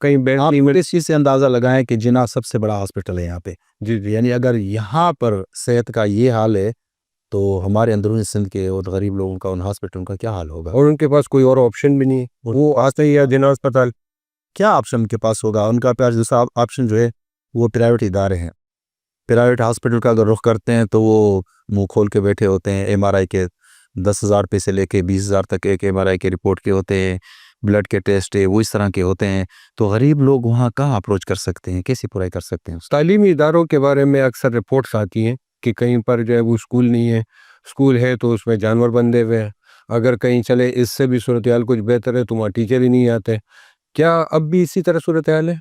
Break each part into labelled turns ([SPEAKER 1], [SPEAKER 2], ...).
[SPEAKER 1] کہیں بیڈ
[SPEAKER 2] آپ
[SPEAKER 1] نہیں مل.
[SPEAKER 2] اس چیز سے اندازہ لگائیں کہ جناح سب سے بڑا ہاسپٹل ہے یہاں پہ.
[SPEAKER 1] جی جی.
[SPEAKER 2] یعنی اگر یہاں پر صحت کا یہ حال ہے تو ہمارے اندرونی سندھ کے اور غریب لوگوں کا ان ہاسپٹلوں کا کیا حال ہوگا؟
[SPEAKER 1] اور ان کے پاس کوئی اور آپشن بھی نہیں ہے, وہ آتے ہی ہے جناح اسپتال.
[SPEAKER 2] کیا آپشن ان کے پاس ہوگا؟ ان کا پاس دوسرا آپشن جو ہے وہ پرائیویٹ ادارے ہیں. پرائیویٹ ہاسپٹل کا اگر رخ کرتے ہیں تو وہ منہ کھول کے بیٹھے ہوتے ہیں. ایم آر آئی کے 10,000 روپے سے لے کے 20,000 تک ایک ایم آر آئی کے رپورٹ کے ہوتے ہیں. بلڈ کے ٹیسٹ وہ اس طرح کے ہوتے ہیں. تو غریب لوگ وہاں کہاں اپروچ کر سکتے ہیں؟ کیسے پورائی کر سکتے ہیں؟
[SPEAKER 1] تعلیمی اداروں کے بارے میں اکثر رپورٹس آتی ہیں کہ کہیں پر جو ہے وہ اسکول نہیں ہے, اسکول ہے تو اس میں جانور بندھے ہوئے ہیں. اگر کہیں چلے اس سے بھی صورتحال کچھ بہتر ہے تو وہاں ٹیچر ہی نہیں آتے. کیا اب بھی اسی طرح صورتحال ہے؟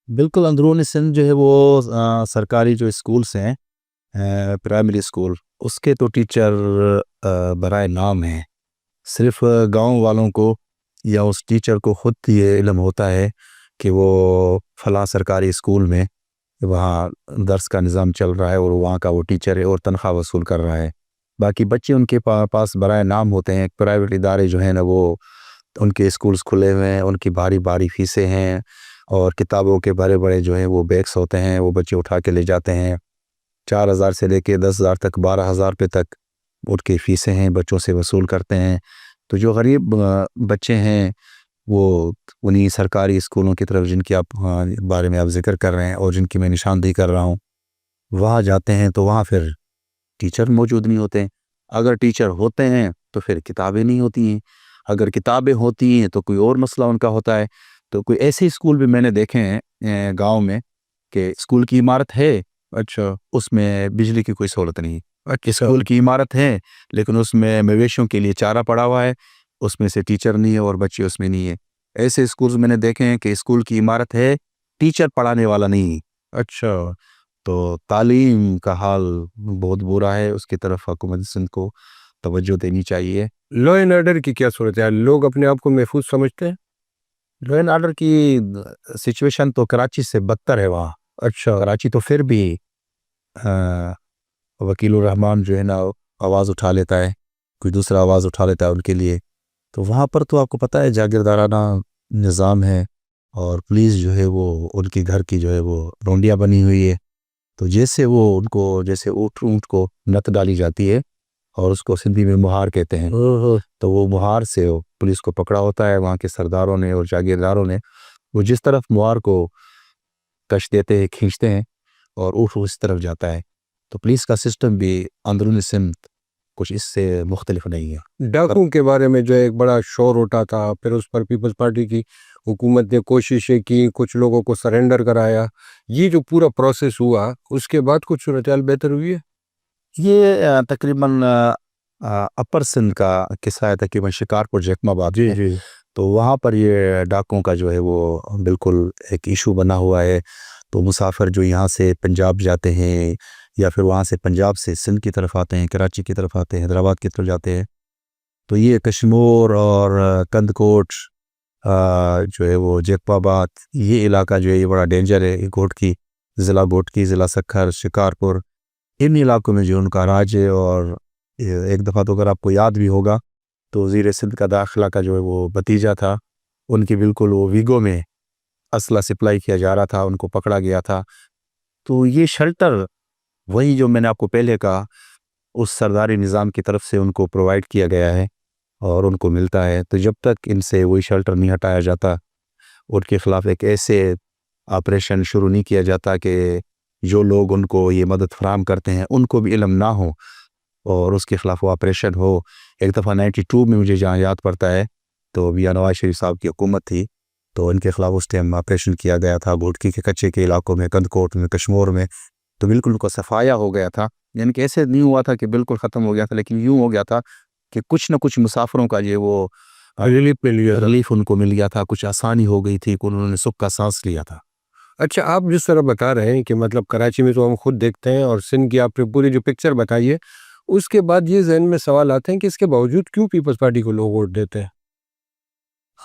[SPEAKER 2] بالکل. اندرونی سندھ جو ہے وہ سرکاری جو اسکولس ہیں پرائمری اسکول, اس کے تو ٹیچر برائے نام ہیں. صرف گاؤں والوں کو یا اس ٹیچر کو خود یہ علم ہوتا ہے کہ وہ فلاں سرکاری اسکول میں وہاں درس کا نظام چل رہا ہے اور وہاں کا وہ ٹیچر ہے اور تنخواہ وصول کر رہا ہے. باقی بچے ان کے پاس برائے نام ہوتے ہیں. پرائیویٹ ادارے جو ہیں نا وہ ان کے اسکولز کھلے ہوئے ہیں, ان کی بھاری بھاری فیسیں ہیں اور کتابوں کے بڑے بڑے جو ہیں وہ بیگس ہوتے ہیں, وہ بچے اٹھا کے لے جاتے ہیں. 4,000 سے لے کے 10,000 تک 12,000 روپے تک ان کی فیسیں ہیں, بچوں سے وصول کرتے ہیں. تو جو غریب بچے ہیں وہ انہی سرکاری اسکولوں کی طرف, جن کی آپ بارے میں آپ ذکر کر رہے ہیں اور جن کی میں نشاندہی کر رہا ہوں, وہاں جاتے ہیں تو وہاں پھر ٹیچر موجود نہیں ہوتے. اگر ٹیچر ہوتے ہیں تو پھر کتابیں نہیں ہوتی ہیں. اگر کتابیں ہوتی ہیں تو کوئی اور مسئلہ ان کا ہوتا ہے. تو کوئی ایسے اسکول بھی میں نے دیکھے ہیں گاؤں میں کہ اسکول کی عمارت ہے,
[SPEAKER 1] اچھا
[SPEAKER 2] اس میں بجلی کی کوئی سہولت نہیں.
[SPEAKER 1] اچھا.
[SPEAKER 2] اسکول کی عمارت ہے لیکن اس میں مویشیوں کے لیے چارہ پڑا ہوا ہے, اس میں سے ٹیچر نہیں ہے اور بچے اس میں نہیں ہے. ایسے اسکولز میں نے دیکھے ہیں کہ اسکول کی عمارت ہے, ٹیچر پڑھانے والا نہیں.
[SPEAKER 1] اچھا.
[SPEAKER 2] تو تعلیم کا حال بہت برا ہے, اس کی طرف حکومت سندھ کو توجہ دینی چاہیے.
[SPEAKER 1] لا اینڈ آرڈر کی کیا صورت ہے؟ لوگ اپنے آپ کو محفوظ سمجھتے ہیں؟
[SPEAKER 2] لا اینڈ آرڈر کی سچویشن تو کراچی سے بدتر ہے وہاں.
[SPEAKER 1] اچھا.
[SPEAKER 2] کراچی تو پھر بھی وکیل الرحمان جو ہے نا آواز اٹھا لیتا ہے, کوئی دوسرا آواز اٹھا لیتا ہے ان کے لیے. تو وہاں پر تو آپ کو پتہ ہے جاگیردارانہ نظام ہے اور پولیس جو ہے وہ ان کی گھر کی جو ہے وہ رونڈیاں بنی ہوئی ہے. تو جیسے وہ ان کو جیسے اونٹ کو نت ڈالی جاتی ہے اور اس کو سندھی میں مہار کہتے ہیں, تو وہ مہار سے پولیس کو پکڑا ہوتا ہے وہاں کے سرداروں نے اور جاگیرداروں نے. وہ جس طرف مہار کو کش دیتے ہیں, کھینچتے ہیں اور اونٹ اس طرف جاتا ہے. تو پولیس کا سسٹم بھی اندرونی سندھ کچھ اس سے مختلف نہیں ہے.
[SPEAKER 1] ڈاکوں کے بارے میں جو ایک بڑا شور اٹھا تھا, پھر اس پر پیپلز پارٹی کی حکومت نے کوششیں کی, کچھ لوگوں کو سرنڈر کرایا. یہ جو پورا پروسیس ہوا اس کے بعد کچھ صورتحال بہتر ہوئی ہے؟
[SPEAKER 2] یہ تقریباً اپر سندھ کا قصہ ہے, تقریباً شکارپور جیکم آباد میں.
[SPEAKER 1] جی.
[SPEAKER 2] تو وہاں پر یہ ڈاکوں کا جو ہے وہ بالکل ایک ایشو بنا ہوا ہے. تو مسافر جو یہاں سے پنجاب جاتے ہیں یا پھر وہاں سے پنجاب سے سندھ کی طرف آتے ہیں, کراچی کی طرف آتے ہیں, حیدرآباد کی طرف جاتے ہیں, تو یہ کشمور اور کند کوٹ جو ہے وہ جیکم آباد, یہ علاقہ جو ہے یہ بڑا ڈینجر ہے. گھوٹکی ضلع سکھر, شکارپور, ان علاقوں میں جو ان کا راج ہے. اور ایک دفعہ تو اگر آپ کو یاد بھی ہوگا تو وزیر سندھ کا داخلہ کا جو ہے وہ بھتیجا تھا, ان کی بالکل وہ ویگو میں اسلحہ سپلائی کیا جا رہا تھا, ان کو پکڑا گیا تھا. تو یہ شیلٹر وہی جو میں نے آپ کو پہلے کہا اس سرداری نظام کی طرف سے ان کو پرووائڈ کیا گیا ہے اور ان کو ملتا ہے. تو جب تک ان سے وہی شیلٹر نہیں ہٹایا جاتا, ان کے خلاف ایک ایسے آپریشن شروع نہیں کیا جاتا کہ جو لوگ ان کو یہ مدد فراہم کرتے ہیں ان کو بھی علم نہ ہو اور اس کے خلاف وہ آپریشن ہو. ایک دفعہ 92 میں مجھے جہاں یاد پڑتا ہے تو میاں نواز شریف صاحب کی حکومت تھی, تو ان کے خلاف اس ٹائم آپریشن کیا گیا تھا گھوٹکی کے کچے کے علاقوں میں, کند کوٹ میں, کشمور میں. تو بالکل ان کو صفایا ہو گیا تھا. یعنی کہ ایسے نہیں ہوا تھا کہ بالکل ختم ہو گیا تھا, لیکن یوں ہو گیا تھا کہ کچھ نہ کچھ مسافروں کا یہ وہ ریلیف ان کو مل گیا تھا, کچھ آسانی ہو گئی تھی کہ انہوں نے سکھ کا سانس لیا تھا.
[SPEAKER 1] اچھا, آپ جس طرح بتا رہے ہیں کہ مطلب کراچی میں تو ہم خود دیکھتے ہیں اور سندھ کی آپ نے پوری جو پکچر بتائی ہے, اس کے بعد یہ ذہن میں سوال آتے ہیں کہ اس کے باوجود کیوں پیپلز پارٹی کو لوگ ووٹ دیتے ہیں؟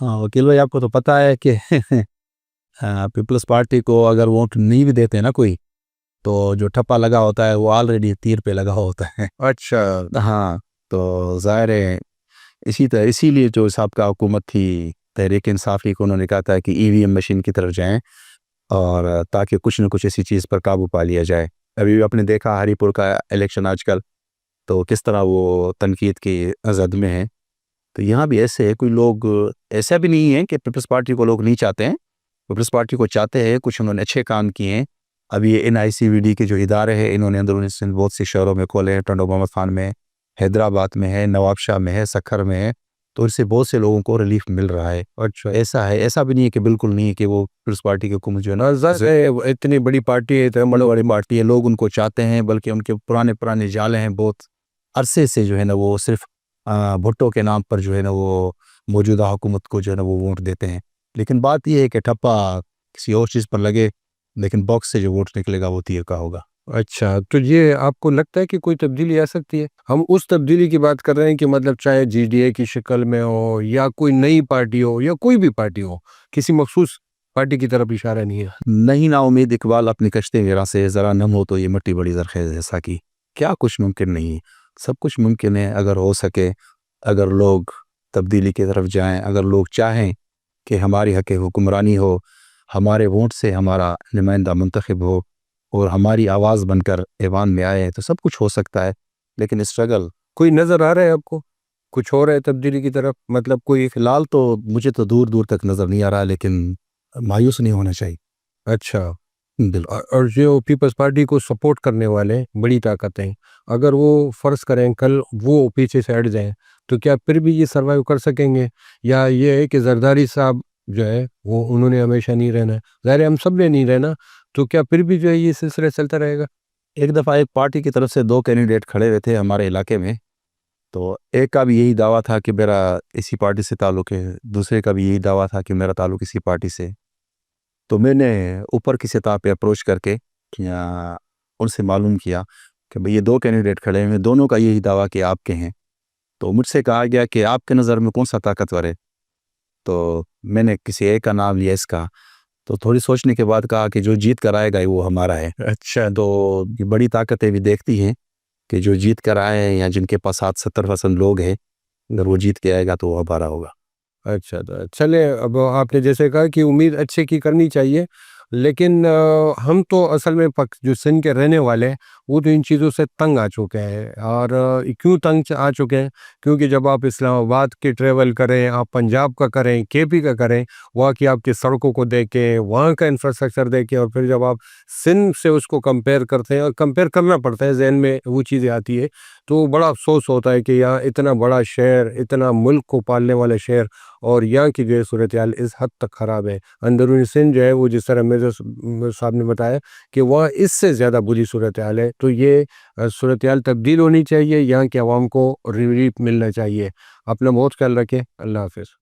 [SPEAKER 2] ہاں وکیل بھائی, آپ کو تو پتہ ہے کہ پیپلز پارٹی کو اگر ووٹ نہیں بھی دیتے نا کوئی, تو جو ٹھپا لگا ہوتا ہے وہ آلریڈی تیر پہ لگا ہوتا ہے.
[SPEAKER 1] اچھا.
[SPEAKER 2] ہاں, تو ظاہر ہے اسی لیے جو صاحب کا حکومت تھی تحریک انصافی کو انہوں نے کہا تھا کہ EVM مشین کی طرف جائیں اور تاکہ کچھ نہ کچھ ایسی چیز پر قابو پا لیا جائے. ابھی بھی آپ نے دیکھا ہری پور کا الیکشن آج کل تو کس طرح وہ تنقید کی زد میں ہے. تو یہاں بھی ایسے ہے، کوئی لوگ ایسا بھی نہیں ہے کہ پیپلز پارٹی کو لوگ نہیں چاہتے ہیں، پیپلز پارٹی کو چاہتے ہیں. کچھ انہوں نے اچھے کام کیے ہیں. ابھی یہ NICVD کے جو ادارے ہیں انہوں نے اندرونی سندھ بہت سے شہروں میں کھولے ہیں. ٹنڈو محمد خان میں، حیدرآباد میں ہے، نواب شاہ میں ہے، سکھر میں ہے. تو اس سے بہت سے لوگوں کو ریلیف مل رہا ہے.
[SPEAKER 1] اچھا،
[SPEAKER 2] ایسا ہے، ایسا بھی نہیں ہے کہ بالکل نہیں ہے کہ وہ پیپلز پارٹی کی حکومت جو ہے نا
[SPEAKER 1] ظاہر ہے اتنی بڑی پارٹی ہے، اتنا بڑا
[SPEAKER 2] بڑی پارٹی ہے، لوگ ان کو چاہتے ہیں. بلکہ ان کے پرانے جالے ہیں، بہت عرصے سے جو ہے نا وہ صرف بھٹو کے نام پر جو ہے نا وہ موجودہ حکومت کو جو ہے نا وہ ووٹ دیتے ہیں. لیکن بات یہ ہے کہ ٹھپا کسی اور چیز پر لگے، لیکن باکس سے جو ووٹ نکلے گا وہ تیر کا ہوگا.
[SPEAKER 1] اچھا، تو یہ آپ کو لگتا ہے کہ کوئی تبدیلی آ سکتی ہے؟ ہم اس تبدیلی کی بات کر رہے ہیں کہ مطلب چاہے GDA کی شکل میں ہو یا کوئی نئی پارٹی ہو یا کوئی بھی پارٹی ہو، کسی مخصوص پارٹی کی طرف اشارہ نہیں ہے.
[SPEAKER 2] نہیں نا امید اقبال اپنی کشتے وغیرہ سے ذرا نم ہو تو یہ مٹی بڑی زرخیز ہے ساکی. کیا کچھ ممکن نہیں، سب کچھ ممکن ہے اگر ہو سکے، اگر لوگ تبدیلی کی طرف جائیں، اگر لوگ چاہیں کہ ہماری حق حکمرانی ہو، ہمارے ووٹ سے ہمارا نمائندہ منتخب ہو اور ہماری آواز بن کر ایوان میں آئے تو سب کچھ ہو سکتا ہے. لیکن اسٹرگل
[SPEAKER 1] کوئی نظر آ رہا ہے آپ کو کچھ ہو رہا ہے تبدیلی کی طرف؟ مطلب کوئی
[SPEAKER 2] فی الحال تو مجھے تو دور دور تک نظر نہیں آ رہا، لیکن مایوس نہیں ہونا چاہیے.
[SPEAKER 1] اچھا.
[SPEAKER 2] بالکل.
[SPEAKER 1] اور جو پیپلز پارٹی کو سپورٹ کرنے والے بڑی طاقتیں، اگر وہ فرض کریں کل وہ پیچھے سے ہٹ جائیں تو کیا پھر بھی یہ سروائیو کر سکیں گے، یا یہ ہے کہ زرداری صاحب جو ہے وہ انہوں نے ہمیشہ نہیں رہنا ہے؟ ظاہر ہے ہم سب نے نہیں رہنا، تو کیا پھر بھی جو ہے یہ سلسلہ چلتا رہے گا؟
[SPEAKER 2] ایک دفعہ ایک پارٹی کی طرف سے 2 کینڈیڈیٹ کھڑے ہوئے تھے ہمارے علاقے میں، تو ایک کا بھی یہی دعویٰ تھا کہ میرا اسی پارٹی سے تعلق ہے، دوسرے کا بھی یہی دعویٰ تھا کہ میرا تعلق اسی پارٹی سے. تو میں نے اوپر کی سطح پہ اپروچ کر کے ان سے معلوم کیا کہ بھئی یہ 2 کینڈیڈیٹ کھڑے ہیں، دونوں کا یہی دعویٰ کہ آپ کے ہیں. تو مجھ سے کہا گیا کہ آپ کے نظر میں کون سا طاقتور ہے؟ تو میں نے کسی ایک کا نام لیا اس کا. تو تھوڑی سوچنے کے بعد کہا کہ جو جیت کر آئے گا وہ ہمارا ہے.
[SPEAKER 1] اچھا.
[SPEAKER 2] تو یہ بڑی طاقتیں بھی دیکھتی ہیں کہ جو جیت کر آئے ہیں یا جن کے پاس 60-70% لوگ ہیں، اگر وہ جیت کے آئے گا تو وہ ہمارا ہوگا.
[SPEAKER 1] اچھا، تو چلے اب آپ نے جیسے کہا کہ امید اچھے کی کرنی چاہیے، لیکن ہم تو اصل میں جو سندھ کے رہنے والے ہیں وہ تو ان چیزوں سے تنگ آ چکے ہیں. اور کیوں تنگ آ چکے ہیں؟ کیونکہ جب آپ اسلام آباد کے ٹریول کریں، آپ پنجاب کا کریں، KP کا کریں، وہاں کی آپ کی سڑکوں کو دیکھیں، وہاں کا انفراسٹرکچر دیکھیں، اور پھر جب آپ سندھ سے اس کو کمپیئر کرتے ہیں، اور کمپیئر کرنا پڑتا ہے، ذہن میں وہ چیزیں آتی ہے، تو بڑا افسوس ہوتا ہے کہ یہاں اتنا بڑا شہر، اتنا ملک کو پالنے والا شہر، اور یہاں کی جو ہے صورتحال اس حد تک خراب ہے. اندرونی سندھ جو ہے وہ جس طرح مرزا صاحب نے بتایا کہ وہاں اس سے زیادہ بری صورتحال ہے. تو یہ صورتحال تبدیل ہونی چاہیے، یہاں کے عوام کو ریلیف ملنا چاہیے. اپنا بہت خیال رکھیں. اللہ حافظ.